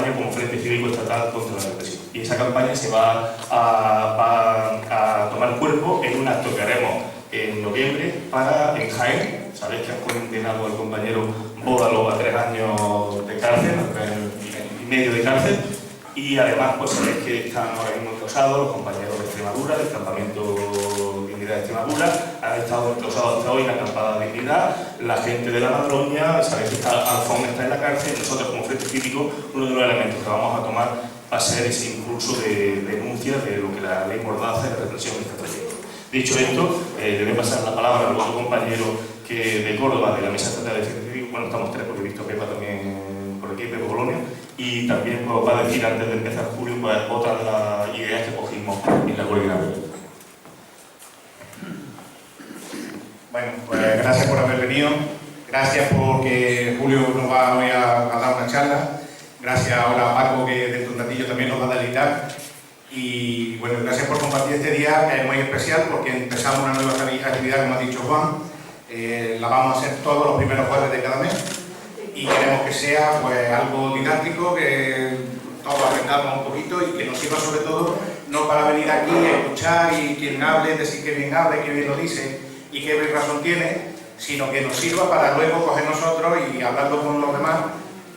campaña como Frente Cívico Estatal contra la Represión. Y esa campaña se va a tomar cuerpo en un acto que haremos en noviembre en Jaén. Sabéis que han condenado al compañero Bódalo a 3 años de cárcel, a 3 años y medio de cárcel. Y además, pues sabéis que están ahora mismo enclausados los compañeros de Extremadura, del campamento Dignidad de Extremadura, han estado enclausados hasta hoy en la acampada Dignidad, la gente de la Madroña, sabéis que Alfón está en la cárcel, y nosotros como Frente Cívico, uno de los elementos que vamos a tomar va a ser ese impulso de denuncia de lo que la ley Mordaza y la represión está trayendo. Dicho esto, le voy a pasar la palabra al otro compañero de Córdoba, de la Mesa Estatal de Frente Cívico. Bueno, estamos tres, porque he visto a Pepa también por aquí, Pepa Colonia. Y también pues, va a decir, antes de empezar Julio, pues, otra de las ideas que cogimos en la coordinadora. Bueno, pues gracias por haber venido. Gracias porque Julio nos va hoy a dar una charla. Gracias ahora a Paco, que dentro de un ratillo también nos va a delitar. Y bueno, gracias por compartir este día, que es muy especial porque empezamos una nueva actividad, como ha dicho Juan. La vamos a hacer todos los primeros jueves de cada mes. Y queremos que sea pues algo didáctico, que todos aprendamos un poquito y que nos sirva sobre todo no para venir aquí a escuchar y quien hable, decir que bien habla, que bien lo dice y que bien razón tiene, sino que nos sirva para luego coger nosotros y hablarlo con los demás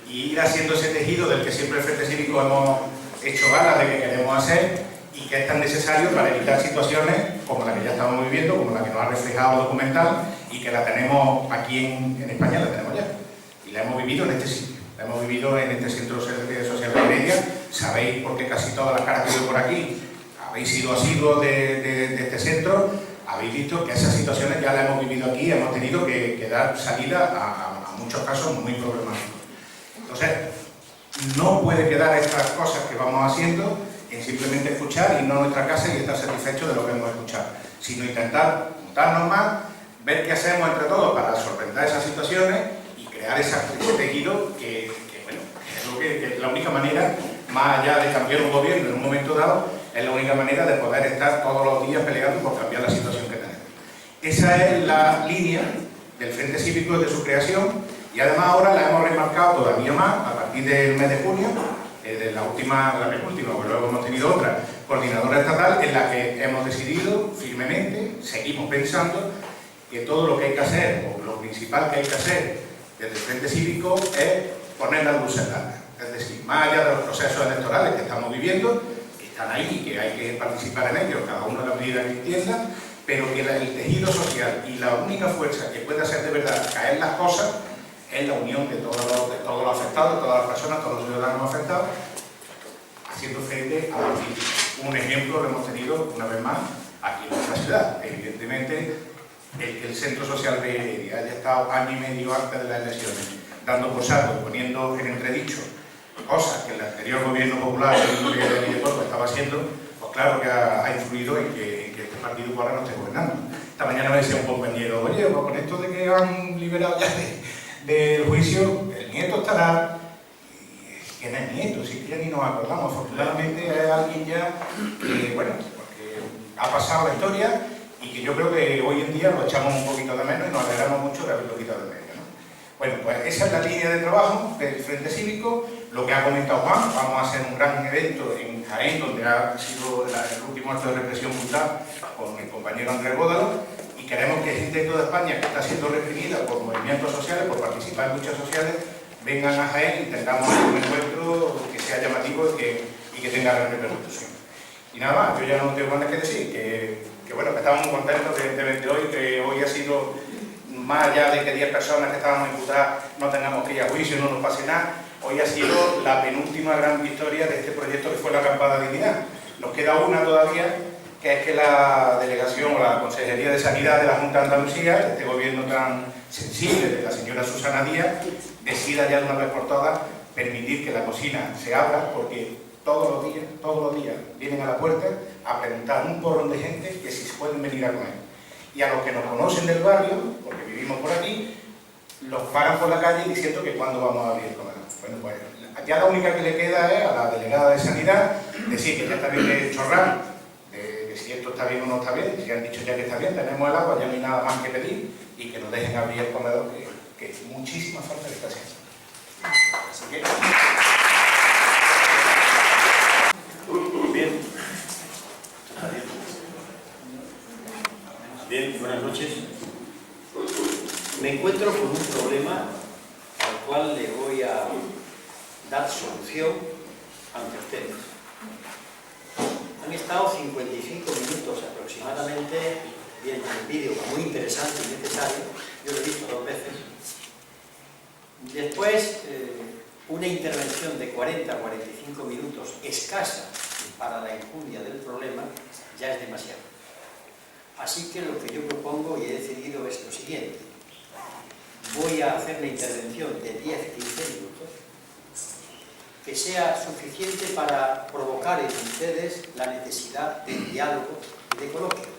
y ir haciendo ese tejido del que siempre el Frente Cívico hemos hecho gala de que queremos hacer y que es tan necesario para evitar situaciones como la que ya estamos viviendo, como la que nos ha reflejado el documental y que la tenemos aquí en España, la tenemos ya. Y la hemos vivido en este sitio, la hemos vivido en este centro social de Heredia. Sabéis, porque casi todas las caras que veo por aquí habéis sido asiduos de este centro, habéis visto que esas situaciones ya las hemos vivido aquí, hemos tenido que dar salida a muchos casos muy problemáticos. Entonces, no puede quedar estas cosas que vamos haciendo en simplemente escuchar, irnos a nuestra casa y estar satisfechos de lo que hemos escuchado, sino intentar juntarnos más, ver qué hacemos entre todos para solventar esas situaciones, crear ese tejido que bueno, es lo que es la única manera, más allá de cambiar un gobierno en un momento dado, es la única manera de poder estar todos los días peleando por cambiar la situación que tenemos. Esa es la línea del Frente Cívico desde su creación y además ahora la hemos remarcado todavía más a partir del mes de junio, de la penúltima, porque luego hemos tenido otra coordinadora estatal en la que hemos decidido firmemente, seguimos pensando que todo lo que hay que hacer, o lo principal que hay que hacer desde el Frente Cívico es poner las luces largas, es decir, más allá de los procesos electorales que estamos viviendo, que están ahí y que hay que participar en ellos, cada uno en la medida que entienda, pero que el tejido social y la única fuerza que puede hacer de verdad caer las cosas es la unión de todos los afectados, de todas las personas, todos los ciudadanos afectados, haciendo frente a la vida. Un ejemplo lo hemos tenido una vez más aquí en nuestra ciudad. Evidentemente, el Centro Social de Heredia haya estado año y medio antes de las elecciones dando por saco y poniendo en entredicho cosas que el anterior gobierno popular de Córdoba estaba haciendo, pues claro que ha influido en que este partido ahora no esté gobernando. Esta mañana me decía un compañero, oye, pues con esto de que han liberado ya del juicio, el nieto estará. Y que no es nieto, si que ya ni nos acordamos. Afortunadamente es alguien ya que, bueno, porque ha pasado la historia y que yo creo que hoy en día lo echamos un poquito de menos y nos alegramos mucho de haberlo quitado de medio, ¿no? Bueno, pues esa es la línea de trabajo del Frente Cívico, lo que ha comentado Juan. Vamos a hacer un gran evento en Jaén, donde ha sido el último acto de represión brutal con el compañero Andrés Bódalo, y queremos que gente de toda España que está siendo reprimida por movimientos sociales, por participar en luchas sociales, vengan a Jaén y tengamos un encuentro que sea llamativo y que tenga gran repercusión. Y nada más, yo ya no tengo más que decir, que bueno, que estamos muy contentos de hoy, que hoy ha sido, más allá de que 10 personas que estábamos imputadas no tengamos que ir a juicio, no nos pase nada, hoy ha sido la penúltima gran victoria de este proyecto que fue la acampada Dignidad. Nos queda una todavía, que es que la delegación o la Consejería de Sanidad de la Junta de Andalucía, este gobierno tan sensible de la señora Susana Díaz, decida ya de una vez por todas permitir que la cocina se abra, porque todos los días vienen a la puerta a preguntar un porrón de gente que si pueden venir a comer. Y a los que nos conocen del barrio, porque vivimos por aquí, los paran por la calle diciendo que cuándo vamos a abrir el comedor. Bueno, pues ya la única que le queda es a la delegada de Sanidad decir que ya está bien de chorrar, que si esto está bien o no está bien, si han dicho ya que está bien, tenemos el agua, ya no hay nada más que pedir, y que nos dejen abrir el comedor, que muchísima falta le está haciendo. Así que... dar solución ante ustedes. Han estado 55 minutos aproximadamente viendo un vídeo muy interesante y necesario. Yo lo he visto 2 veces. Después, una intervención de 40 a 45 minutos escasa para la enjundia del problema ya es demasiado. Así que lo que yo propongo y he decidido es lo siguiente. Voy a hacer una intervención de 10-15 minutos que sea suficiente para provocar en ustedes la necesidad de diálogo y de coloquio.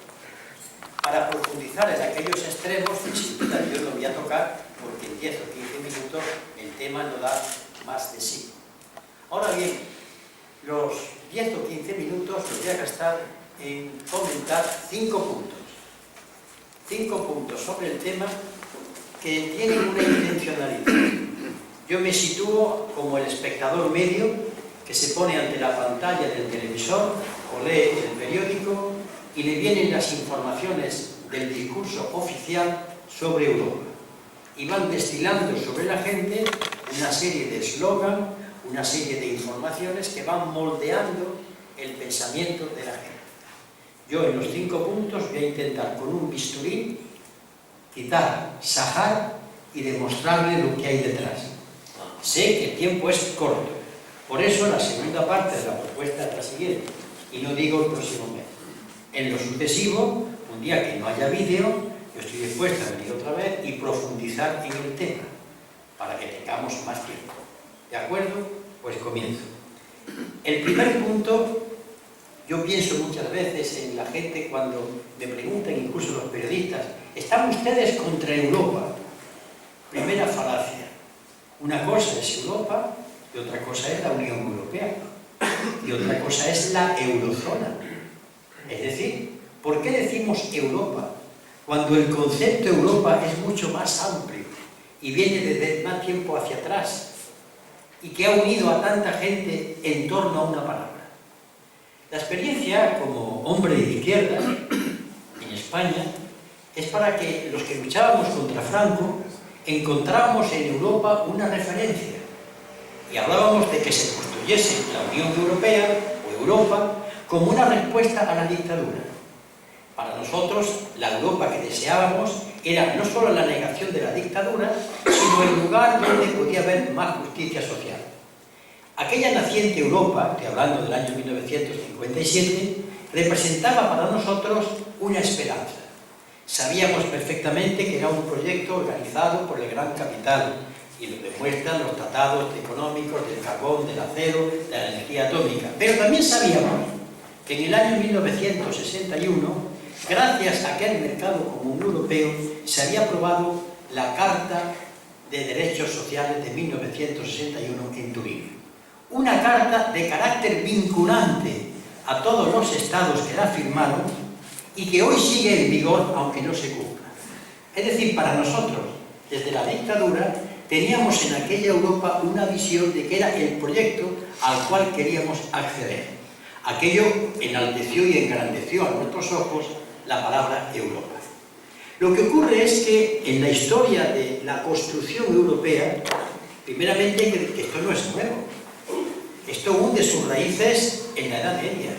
Para profundizar en aquellos extremos que sin duda yo no voy a tocar porque en 10 o 15 minutos el tema no da más de sí. Ahora bien, los 10 o 15 minutos los voy a gastar en comentar 5 puntos. 5 puntos sobre el tema que tienen una intencionalidad. Yo me sitúo como el espectador medio que se pone ante la pantalla del televisor o lee el periódico y le vienen las informaciones del discurso oficial sobre Europa. Y van destilando sobre la gente una serie de eslogan, una serie de informaciones que van moldeando el pensamiento de la gente. Yo en los 5 puntos voy a intentar con un bisturí quitar, sajar y demostrarle lo que hay detrás. Sé que el tiempo es corto, por eso la segunda parte de la propuesta es la siguiente, y no digo el próximo mes. En lo sucesivo, un día que no haya vídeo, yo estoy dispuesto a venir otra vez y profundizar en el tema, para que tengamos más tiempo. ¿De acuerdo? Pues comienzo. El primer punto, yo pienso muchas veces en la gente cuando me preguntan, incluso los periodistas, ¿están ustedes contra Europa? Primera falacia. Una cosa es Europa y otra cosa es la Unión Europea. Y otra cosa es la eurozona. Es decir, ¿por qué decimos Europa? Cuando el concepto Europa es mucho más amplio y viene desde más tiempo hacia atrás y que ha unido a tanta gente en torno a una palabra. La experiencia como hombre de izquierda en España es para que los que luchábamos contra Franco encontramos en Europa una referencia y hablábamos de que se construyese la Unión Europea o Europa como una respuesta a la dictadura. Para nosotros, la Europa que deseábamos era no solo la negación de la dictadura, sino el lugar donde podía haber más justicia social. Aquella naciente Europa, estoy hablando del año 1957, representaba para nosotros una esperanza. Sabíamos perfectamente que era un proyecto organizado por el gran capital, y lo demuestran los tratados económicos del carbón, del acero, de la energía atómica. Pero también sabíamos que en el año 1961, gracias a aquel mercado común europeo, se había aprobado la Carta de Derechos Sociales de 1961 en Turín. Una carta de carácter vinculante a todos los estados que la firmaron y que hoy sigue en vigor aunque no se cumpla. Es decir, para nosotros, desde la dictadura, teníamos en aquella Europa una visión de que era el proyecto al cual queríamos acceder. Aquello enalteció y engrandeció a nuestros ojos la palabra Europa. Lo que ocurre es que en la historia de la construcción europea, primeramente que esto no es nuevo. Esto hunde sus raíces en la Edad Media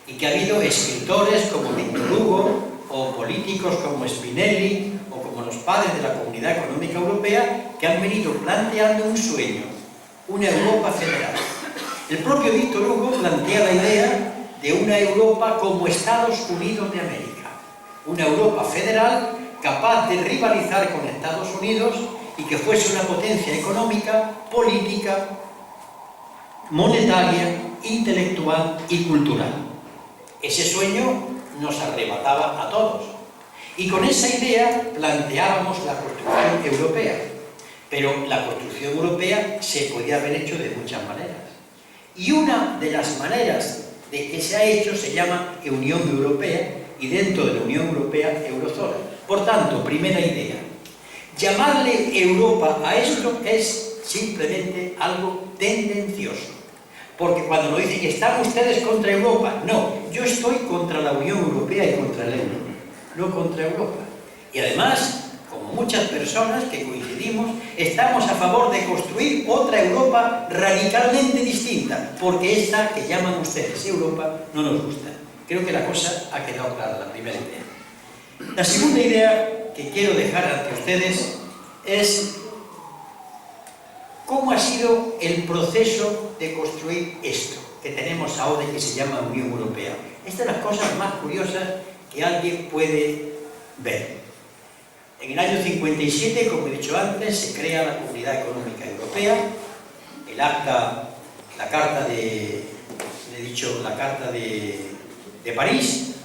y que ha habido escritores como Víctor Hugo o políticos como Spinelli o como los padres de la Comunidad Económica Europea que han venido planteando un sueño, una Europa federal. El propio Víctor Hugo plantea la idea de una Europa como Estados Unidos de América, una Europa federal capaz de rivalizar con Estados Unidos y que fuese una potencia económica, política, monetaria, intelectual y cultural. Ese sueño nos arrebataba a todos y con esa idea planteábamos la construcción europea, pero la construcción europea se podía haber hecho de muchas maneras y una de las maneras de que se ha hecho se llama Unión Europea y dentro de la Unión Europea, Eurozona. Por tanto, primera idea, llamarle Europa a esto es simplemente algo tendencioso. Porque cuando nos dicen, ¿están ustedes contra Europa? No, yo estoy contra la Unión Europea y contra el euro, no contra Europa. Y además, como muchas personas que coincidimos, estamos a favor de construir otra Europa radicalmente distinta, porque esta que llaman ustedes Europa no nos gusta. Creo que la cosa ha quedado clara, la primera idea. La segunda idea que quiero dejar ante ustedes es cómo ha sido el proceso de construir esto que tenemos ahora y que se llama Unión Europea. Esta es de las cosas más curiosas que alguien puede ver. En el año 57, como he dicho antes, se crea la Comunidad Económica Europea, el acta, la Carta de París,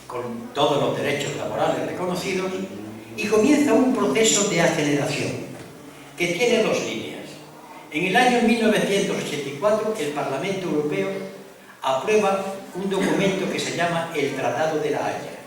con todos los derechos laborales reconocidos, y comienza un proceso de aceleración que tiene dos líneas. En el año 1984, el Parlamento Europeo aprueba un documento que se llama el Tratado de la Haya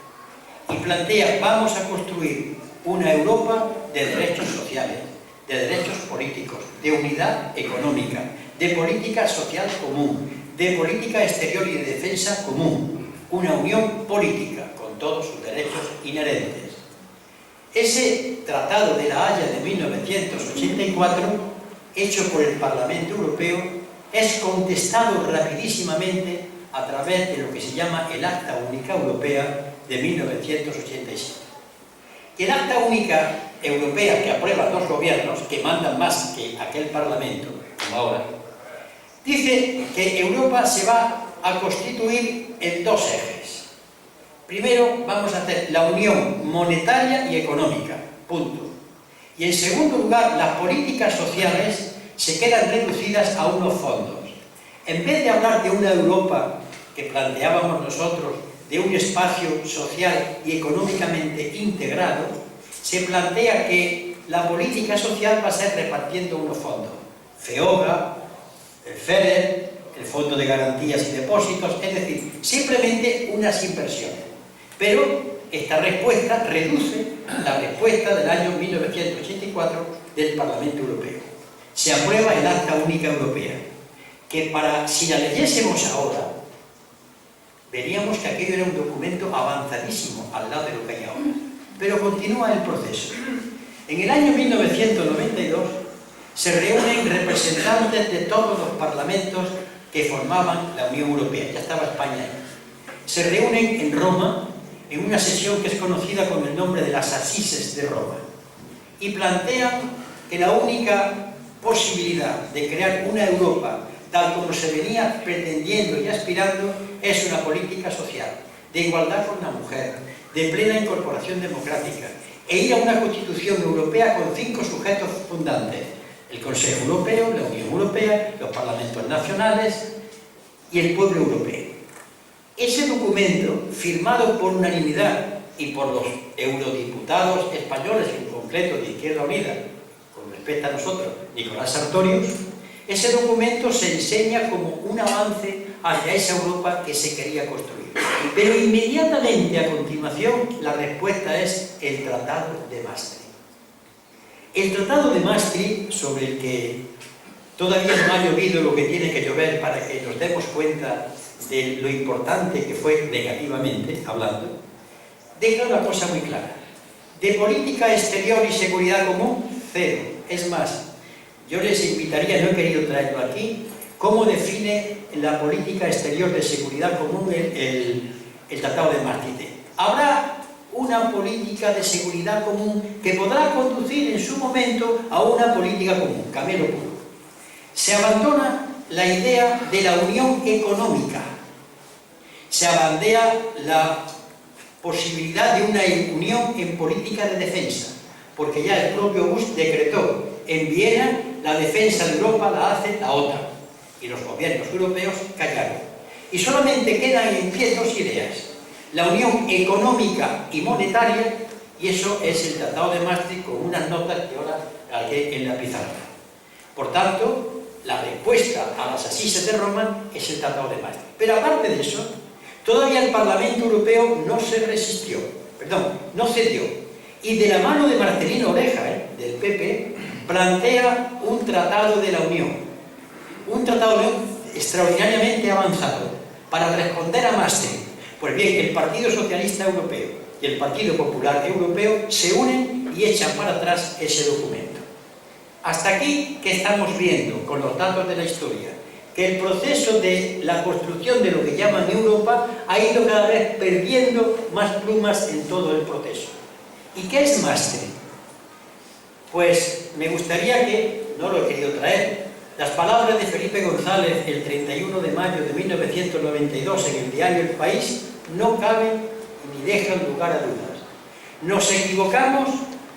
y plantea: vamos a construir una Europa de derechos sociales, de derechos políticos, de unidad económica, de política social común, de política exterior y de defensa común, una unión política con todos sus derechos inherentes. Ese Tratado de la Haya de 1984, hecho por el Parlamento Europeo, es contestado rapidísimamente a través de lo que se llama el Acta Única Europea de 1987. El Acta Única Europea, que aprueban dos gobiernos que mandan más que aquel Parlamento, como ahora, dice que Europa se va a constituir en dos ejes. Primero vamos a hacer la unión monetaria y económica, punto. Y en segundo lugar, las políticas sociales se quedan reducidas a unos fondos. En vez de hablar de una Europa que planteábamos nosotros, de un espacio social y económicamente integrado, se plantea que la política social va a ser repartiendo unos fondos. FEOGA, el FEDER, el Fondo de Garantías y Depósitos, es decir, simplemente unas inversiones. Pero esta respuesta reduce la respuesta del año 1984 del Parlamento Europeo. Se aprueba el Acta Única Europea, que si la leyésemos ahora, veríamos que aquello era un documento avanzadísimo al lado de lo que hay ahora. Pero continúa el proceso. En el año 1992 se reúnen representantes de todos los parlamentos que formaban la Unión Europea. Ya estaba España ahí. Se reúnen en Roma en una sesión que es conocida con el nombre de las Asises de Roma y plantean que la única posibilidad de crear una Europa tal como se venía pretendiendo y aspirando es una política social, de igualdad con la mujer, de plena incorporación democrática, e ir a una Constitución Europea con 5 sujetos fundantes: el Consejo Europeo, la Unión Europea, los parlamentos nacionales y el pueblo europeo. Ese documento, firmado por unanimidad y por los eurodiputados españoles, en concreto de Izquierda Unida, con respecto a nosotros, Nicolás Sartorius, ese documento se enseña como un avance hacia esa Europa que se quería construir. Pero inmediatamente a continuación la respuesta es el Tratado de Maastricht. El Tratado de Maastricht, sobre el que todavía no ha llovido lo que tiene que llover para que nos demos cuenta de lo importante que fue negativamente hablando, deja una cosa muy clara: de política exterior y seguridad común, cero. Es más, yo les invitaría, no he querido traerlo aquí, cómo define la política exterior de seguridad común el Tratado de Maastricht. Habrá una política de seguridad común que podrá conducir en su momento a una política común, camelo puro. Se abandona la idea de la unión económica, se abandera la posibilidad de una unión en política de defensa, porque ya el propio Bush decretó en Viena: la defensa de Europa la hace la OTAN, y los gobiernos europeos callaron. Y solamente quedan en pie dos ideas: la unión económica y monetaria, y eso es el Tratado de Maastricht, con unas notas que ahora haré en la pizarra. Por tanto, la respuesta a las Asises de Roma es el Tratado de Maastricht. Pero aparte de eso, todavía el Parlamento Europeo no cedió. Y de la mano de Marcelino Oreja, del PP, plantea un Tratado de la Unión. Un Tratado de la Unión extraordinariamente avanzado para responder a Maastricht. Pues bien, el Partido Socialista Europeo y el Partido Popular Europeo se unen y echan para atrás ese documento. Hasta aquí, ¿qué estamos viendo con los datos de la historia? Que el proceso de la construcción de lo que llaman Europa ha ido cada vez perdiendo más plumas en todo el proceso. ¿Y qué es Maastricht? Pues me gustaría que, no lo he querido traer, las palabras de Felipe González el 31 de mayo de 1992 en el diario El País no caben ni dejan lugar a dudas. Nos equivocamos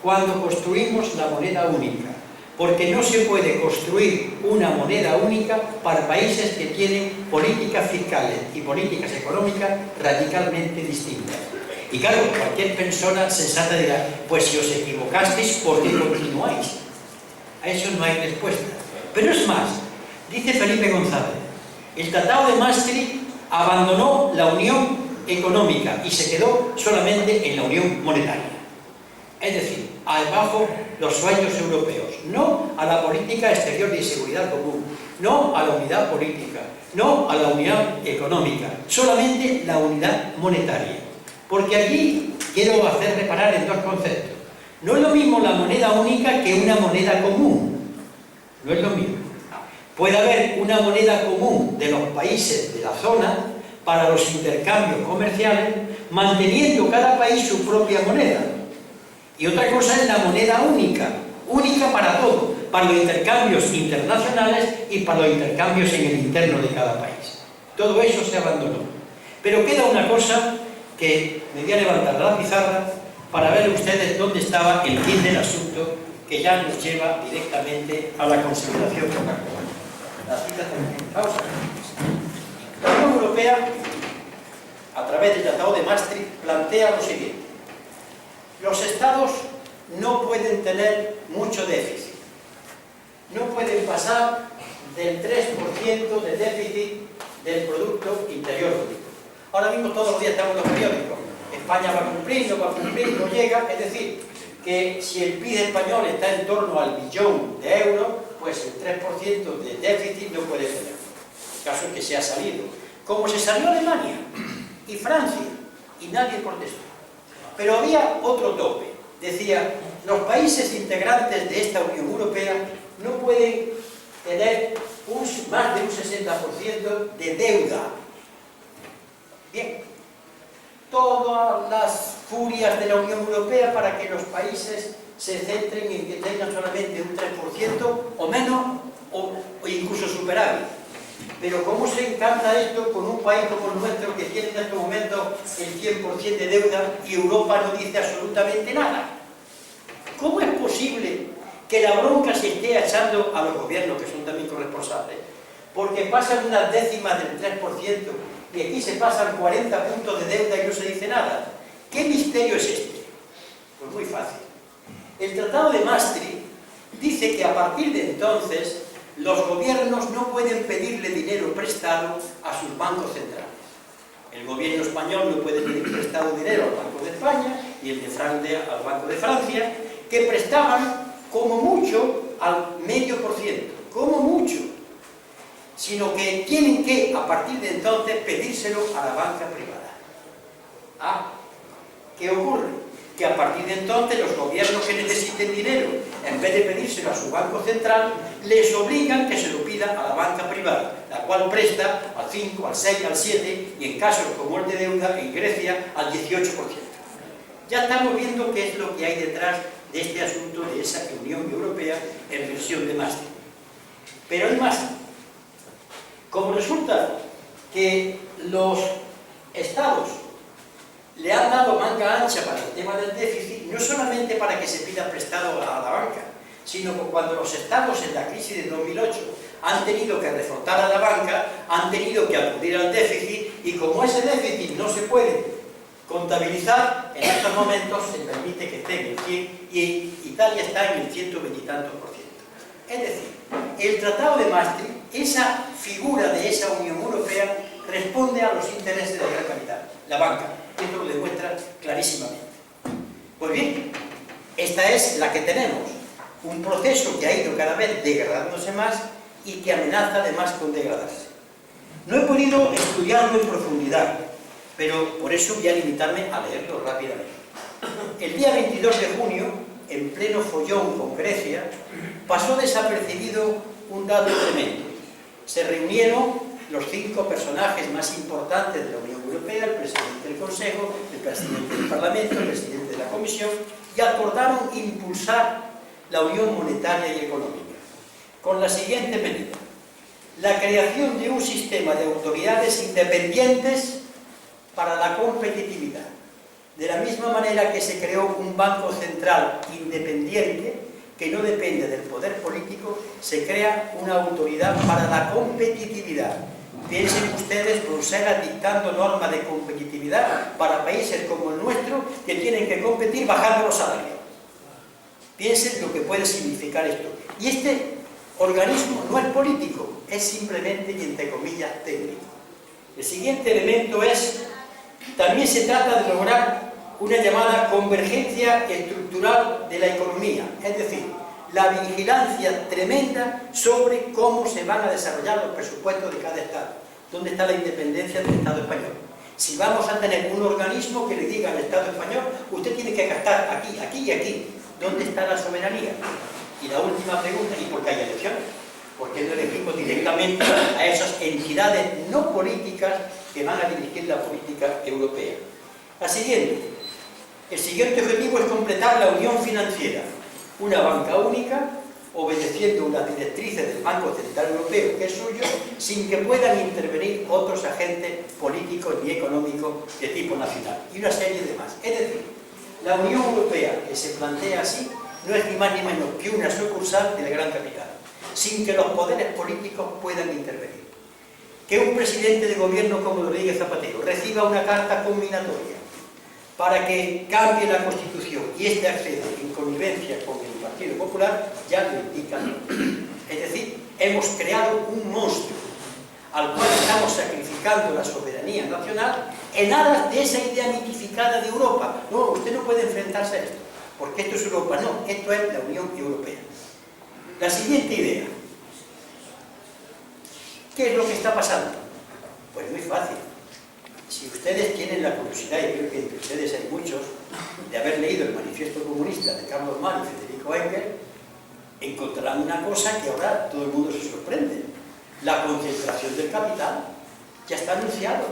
cuando construimos la moneda única, porque no se puede construir una moneda única para países que tienen políticas fiscales y políticas económicas radicalmente distintas. Y claro, cualquier persona sensata dirá, pues si os equivocasteis, ¿por qué continuáis? A eso no hay respuesta. Pero es más, dice Felipe González, el Tratado de Maastricht abandonó la unión económica y se quedó solamente en la unión monetaria. Es decir, bajo los sueños europeos, no a la política exterior y seguridad común, no a la unidad política, no a la unidad económica, solamente la unidad monetaria. Porque aquí quiero hacer reparar en dos conceptos. No es lo mismo la moneda única que una moneda común. No es lo mismo. Puede haber una moneda común de los países de la zona para los intercambios comerciales, manteniendo cada país su propia moneda. Y otra cosa es la moneda única, única para todo, para los intercambios internacionales y para los intercambios en el interno de cada país. Todo eso se abandonó. Pero queda una cosa que me voy a levantar la pizarra para ver ustedes dónde estaba el fin del asunto, que ya nos lleva directamente a la consideración local. La cita también. Pausa. La Unión Europea, a través del Tratado de Maastricht, plantea lo siguiente. Los Estados no pueden tener mucho déficit. No pueden pasar del 3% de déficit del Producto Interior Bruto. Ahora mismo todos los días estamos en los periódicos. España va a cumplir, no llega. Es decir, que si el PIB español está en torno al billón de euros, pues el 3% de déficit no puede tener. El caso es que se ha salido. Como se salió Alemania y Francia, y nadie protestó. Pero había otro tope. Decía, los países integrantes de esta Unión Europea no pueden tener más de un 60% de deuda. Bien, todas las furias de la Unión Europea para que los países se centren en que tengan solamente un 3% o menos, o incluso superávit. Pero ¿cómo se encanta esto con un país como el nuestro que tiene en este momento el 100% de deuda y Europa no dice absolutamente nada? ¿Cómo es posible que la bronca se esté echando a los gobiernos, que son también corresponsables? Porque pasan unas décimas del 3% y aquí se pasan 40 puntos de deuda y no se dice nada. ¿Qué misterio es este? Pues muy fácil. El Tratado de Maastricht dice que a partir de entonces los gobiernos no pueden pedirle dinero prestado a sus bancos centrales. El gobierno español no puede pedir prestado dinero al Banco de España y el de Francia al Banco de Francia, que prestaban como mucho al 0,5%, como mucho, sino que tienen que, a partir de entonces, pedírselo a la banca privada. ¿Qué ocurre? Que a partir de entonces los gobiernos que necesiten dinero, en vez de pedírselo a su banco central, les obligan que se lo pida a la banca privada, la cual presta al 5, al 6, al 7 y en casos como el de deuda en Grecia al 18%. Ya estamos viendo qué es lo que hay detrás de este asunto de esa Unión Europea en versión de Maastricht. Pero hay más. Como resulta que los estados le han dado manga ancha para el tema del déficit, no solamente para que se pida prestado a la banca, sino que cuando los estados en la crisis de 2008 han tenido que reforzar a la banca, han tenido que acudir al déficit, y como ese déficit no se puede contabilizar, en estos momentos se permite que esté en el 100 y Italia está en el 120 y tantos %. Es decir, el Tratado de Maastricht, esa figura de esa Unión Europea, responde a los intereses de la gran capital, la banca. Esto lo demuestra clarísimamente. Pues bien, esta es la que tenemos, un proceso que ha ido cada vez degradándose más y que amenaza además con degradarse. No he podido estudiarlo en profundidad, pero por eso voy a limitarme a leerlo rápidamente. El día 22 de junio, en pleno follón con Grecia, pasó desapercibido un dato tremendo. Se reunieron los 5 personajes más importantes de la Unión Europea, el presidente del Consejo, el presidente del Parlamento, el presidente de la Comisión, y acordaron impulsar la Unión Monetaria y Económica, con la siguiente medida: la creación de un sistema de autoridades independientes para la competitividad. De la misma manera que se creó un Banco Central independiente, que no depende del poder político, se crea una autoridad para la competitividad. Piensen ustedes, Bruselas dictando normas de competitividad para países como el nuestro, que tienen que competir bajando los salarios. Piensen lo que puede significar esto. Y este organismo no es político, es simplemente, y entre comillas, técnico. El siguiente elemento es, también se trata de lograr una llamada convergencia estructural de la economía, es decir, la vigilancia tremenda sobre cómo se van a desarrollar los presupuestos de cada Estado. ¿Dónde está la independencia del Estado español? Si vamos a tener un organismo que le diga al Estado español, usted tiene que gastar aquí, aquí y aquí, ¿dónde está la soberanía? Y la última pregunta, ¿y por qué hay elecciones? ¿Por qué no elegimos directamente a esas entidades no políticas que van a dirigir la política europea? El siguiente objetivo es completar la unión financiera, una banca única, obedeciendo unas directrices del Banco Central Europeo, que es suyo, sin que puedan intervenir otros agentes políticos ni económicos de tipo nacional, y una serie de más. Es decir, la Unión Europea, que se plantea así, no es ni más ni menos que una sucursal del gran capital, sin que los poderes políticos puedan intervenir. Que un presidente de gobierno como Rodríguez Zapatero reciba una carta combinatoria para que cambie la Constitución y este acceda en connivencia con el Partido Popular, ya lo indica. Es decir, hemos creado un monstruo al cual estamos sacrificando la soberanía nacional en aras de esa idea mitificada de Europa. No, usted no puede enfrentarse a esto, porque esto es Europa. No, esto es la Unión Europea. La siguiente idea. ¿Qué es lo que está pasando? Pues muy fácil. Si ustedes tienen la curiosidad, y creo que entre ustedes hay muchos, de haber leído el Manifiesto Comunista de Carlos Marx y Federico Engels, encontrarán una cosa que ahora todo el mundo se sorprende. La concentración del capital ya está anunciado.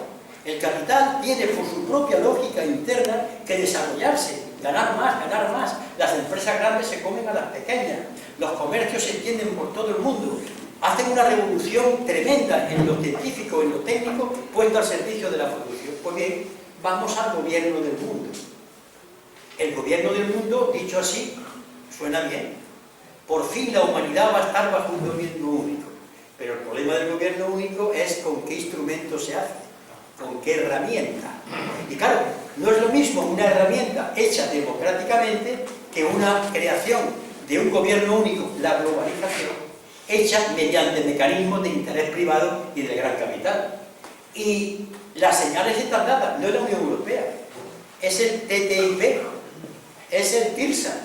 El capital tiene por su propia lógica interna que desarrollarse, ganar más. Las empresas grandes se comen a las pequeñas, los comercios se extienden por todo el mundo. Hacen una revolución tremenda en lo científico, en lo técnico, puesto al servicio de la producción. Pues bien, vamos al gobierno del mundo. El gobierno del mundo, dicho así, suena bien. Por fin la humanidad va a estar bajo un gobierno único. Pero el problema del gobierno único es con qué instrumento se hace, con qué herramienta. Y claro, no es lo mismo una herramienta hecha democráticamente que una creación de un gobierno único, la globalización, hecha mediante mecanismos de interés privado y del gran capital. Y las señales están dadas, no es la Unión Europea, es el TTIP, es el TIRSA,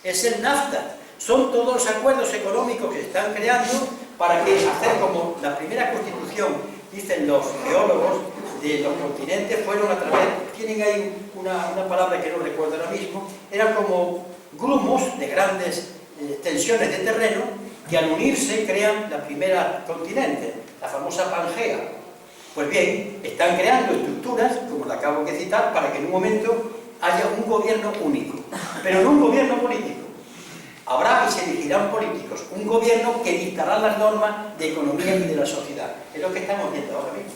es el NAFTA, son todos los acuerdos económicos que se están creando para que hacer como la primera constitución, dicen los geólogos de los continentes, fueron a través, tienen ahí una palabra que no recuerdo ahora mismo, eran como grumos de grandes extensiones de terreno, que al unirse crean la primera continente, la famosa Pangea. Pues bien, están creando estructuras, como la acabo de citar, para que en un momento haya un gobierno único, pero no un gobierno político. Habrá y se elegirán políticos, un gobierno que dictará las normas de economía y de la sociedad. Es lo que estamos viendo ahora mismo.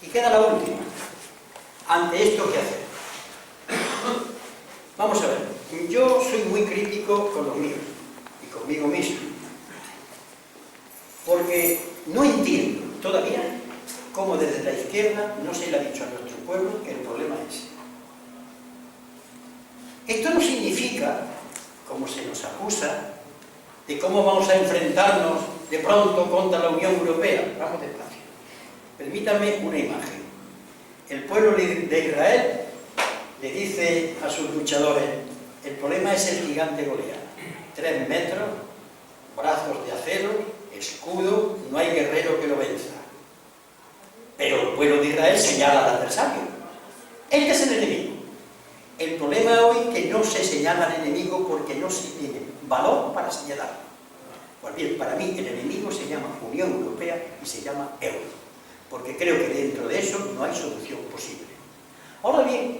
Y queda la última. Ante esto, ¿qué hacer? Vamos a ver. Yo soy muy crítico con los míos y conmigo mismo, porque no entiendo todavía cómo desde la izquierda no se le ha dicho a nuestro pueblo que el problema es ese. Esto no significa, como se nos acusa, de cómo vamos a enfrentarnos de pronto contra la Unión Europea. Vamos despacio. Permítanme una imagen. El pueblo de Israel le dice a sus luchadores, el problema es el gigante Goliat. 3 metros, brazos de acero, escudo, no hay guerrero que lo venza. Pero el pueblo de Israel señala al adversario. Este es el enemigo. El problema hoy es que no se señala al enemigo porque no se tiene valor para señalarlo. Pues bien, para mí el enemigo se llama Unión Europea y se llama euro, porque creo que dentro de eso no hay solución posible. Ahora bien,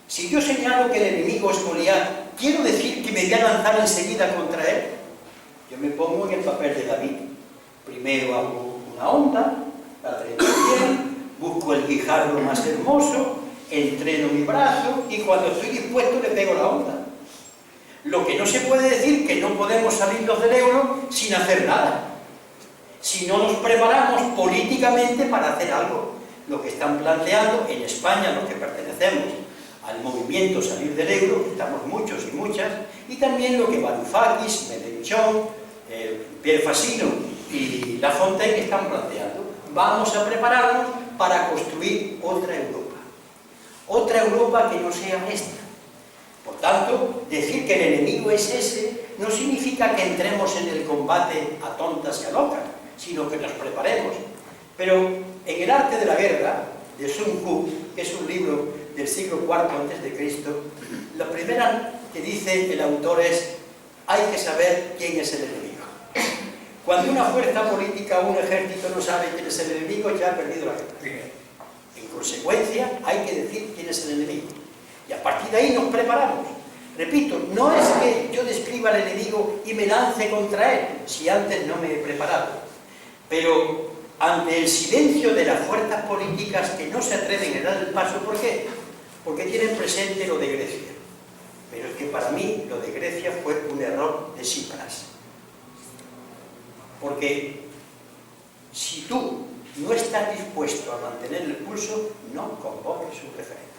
si yo señalo que el enemigo es Goliat, ¿quiero decir que me voy a lanzar enseguida contra él? Yo me pongo en el papel de David. Primero hago una onda, la treno bien, busco el guijarro más hermoso, entreno mi brazo y cuando estoy dispuesto le pego la onda. Lo que no se puede decir que no podemos salirnos del euro sin hacer nada. Si no nos preparamos políticamente para hacer algo. Lo que están planteando en España, los que pertenecemos al movimiento salir del euro, estamos muchos y muchas, y también lo que Varoufakis, Mélenchon, Pierre Fassino y Lafontaine están planteando. Vamos a prepararnos para construir otra Europa. Otra Europa que no sea esta. Por tanto, decir que el enemigo es ese no significa que entremos en el combate a tontas y a locas, sino que nos preparemos. Pero en El arte de la guerra, de Sun Tzu, que es un libro del siglo IV a.C., la primera que dice el autor es: hay que saber quién es el enemigo. Cuando una fuerza política o un ejército no sabe quién es el enemigo, ya ha perdido la guerra. En consecuencia, hay que decir quién es el enemigo. Y a partir de ahí nos preparamos. Repito, no es que yo describa al enemigo y me lance contra él, si antes no me he preparado. Pero ante el silencio de las fuerzas políticas que no se atreven a dar el paso, ¿por qué? Porque tienen presente lo de Grecia. Pero es que para mí lo de Grecia fue un error de Tsipras. Porque si tú no estás dispuesto a mantener el pulso, no convoques un referéndum.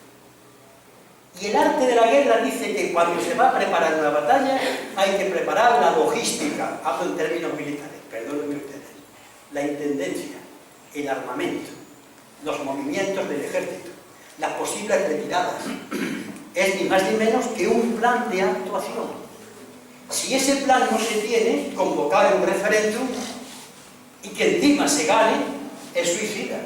Y el arte de la guerra dice que cuando se va a preparar una batalla hay que preparar la logística, hablo en términos militares, perdónenme ustedes, la intendencia, el armamento, los movimientos del ejército, las posibles retiradas. Es ni más ni menos que un plan de actuación. Si ese plan no se tiene, convocar un referéndum y que encima se gane es suicida.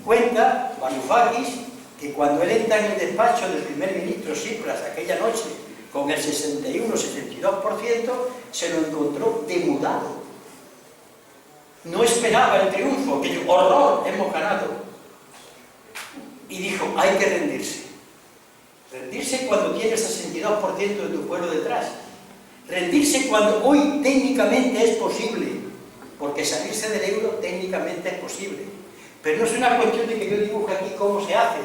Cuenta Varoufakis que cuando él entra en el despacho del primer ministro Tsipras aquella noche con el 61-62%, se lo encontró demudado. No esperaba el triunfo, que horror, hemos ganado. Y dijo, hay que rendirse. Rendirse cuando tienes 62% de tu pueblo detrás. Rendirse cuando hoy técnicamente es posible, porque salirse del euro técnicamente es posible. Pero no es una cuestión de que yo dibuje aquí cómo se hace.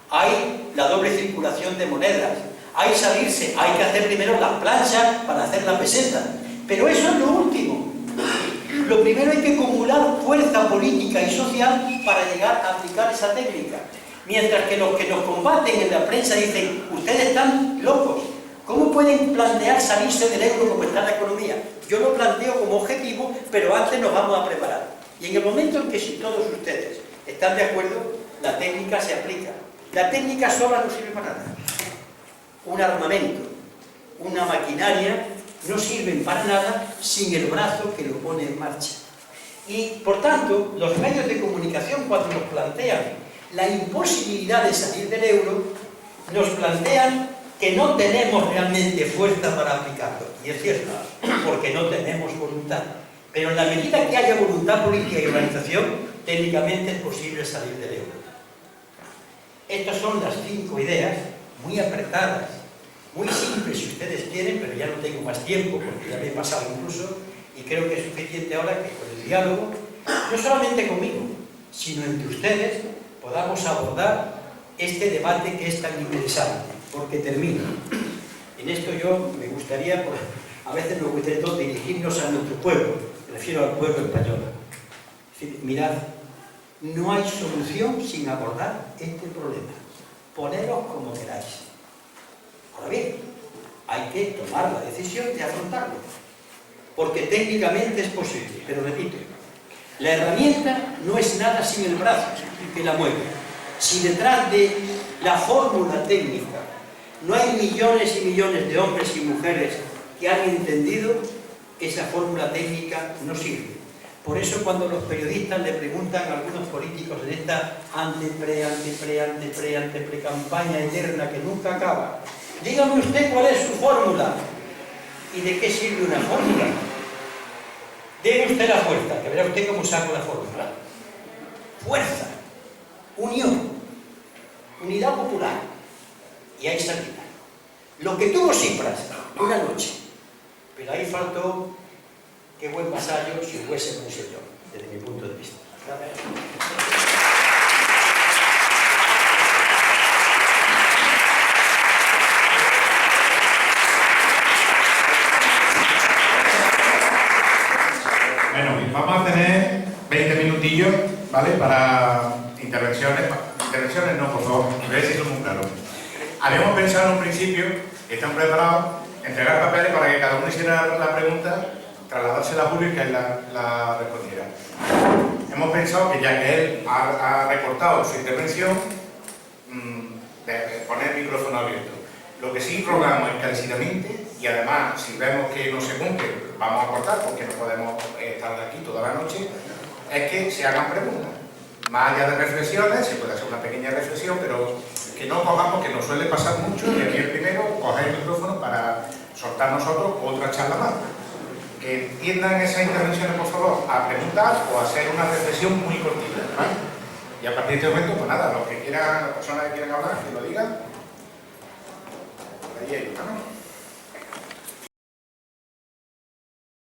Hay la doble circulación de monedas, hay salirse, hay que hacer primero las planchas para hacer la peseta. Pero eso es lo último. Lo primero hay que acumular fuerza política y social para llegar a aplicar esa técnica. Mientras que los que nos combaten en la prensa dicen, ustedes están locos, ¿cómo pueden plantear salirse del euro como está la economía? Yo lo planteo como objetivo, pero antes nos vamos a preparar. Y en el momento en que si todos ustedes están de acuerdo, la técnica se aplica. La técnica sola no sirve para nada. Un armamento, una maquinaria, no sirven para nada sin el brazo que lo pone en marcha. Y, por tanto, los medios de comunicación, cuando nos plantean la imposibilidad de salir del euro, nos plantean que no tenemos realmente fuerza para aplicarlo. Y es cierto, porque no tenemos voluntad. Pero en la medida que haya voluntad política y organización, técnicamente es posible salir del euro. Estas son las 5 ideas, muy apretadas, muy simples si ustedes quieren, pero ya no tengo más tiempo, porque ya me he pasado incluso, y creo que es suficiente ahora que con el diálogo, no solamente conmigo, sino entre ustedes, podamos abordar este debate que es tan interesante, porque termino. En esto yo me gustaría, a veces nos gustaría todos dirigirnos a nuestro pueblo, me refiero al pueblo español. Es decir, mirad, no hay solución sin abordar este problema. Poneros como queráis. Ahora bien, hay que tomar la decisión de afrontarlo, porque técnicamente es posible, pero repito, la herramienta no es nada sin el brazo que la mueve. Si detrás de la fórmula técnica no hay millones y millones de hombres y mujeres que han entendido, esa fórmula técnica no sirve. Por eso cuando los periodistas le preguntan a algunos políticos en esta campaña eterna que nunca acaba, dígame usted cuál es su fórmula y de qué sirve una fórmula. Deme usted la fuerza, que verá usted cómo saco la fórmula. Fuerza, unión, unidad popular, y ahí salida. Lo que tuvo Tsipras, una noche, pero ahí faltó, qué buen vasallo si hubiese un señor, desde mi punto de vista. Bueno, vamos a tener 20 minutillos, ¿vale? Para intervenciones. Intervenciones no, por favor, a ver si son muy claros. Habíamos pensado en un principio, están preparados, entregar papeles para que cada uno hiciera la pregunta, trasladársela a Julio y que él la respondiera. Hemos pensado que ya que él ha recortado su intervención, de poner el micrófono abierto. Lo que sí rogamos encarecidamente, y además si vemos que no se cumple, vamos a cortar porque no podemos estar aquí toda la noche, es que se hagan preguntas. Más allá de reflexiones, se puede hacer una pequeña reflexión, pero que no cojamos, que nos suele pasar mucho, y aquí el primero, coger el micrófono para soltar nosotros otra charla más. Que tiendan esas intervenciones, por favor, a preguntar o a hacer una reflexión muy cortita, ¿vale? Y a partir de este momento, pues nada, los que quieran, las personas que quieran hablar, que lo digan. Por ahí hay una, ¿no?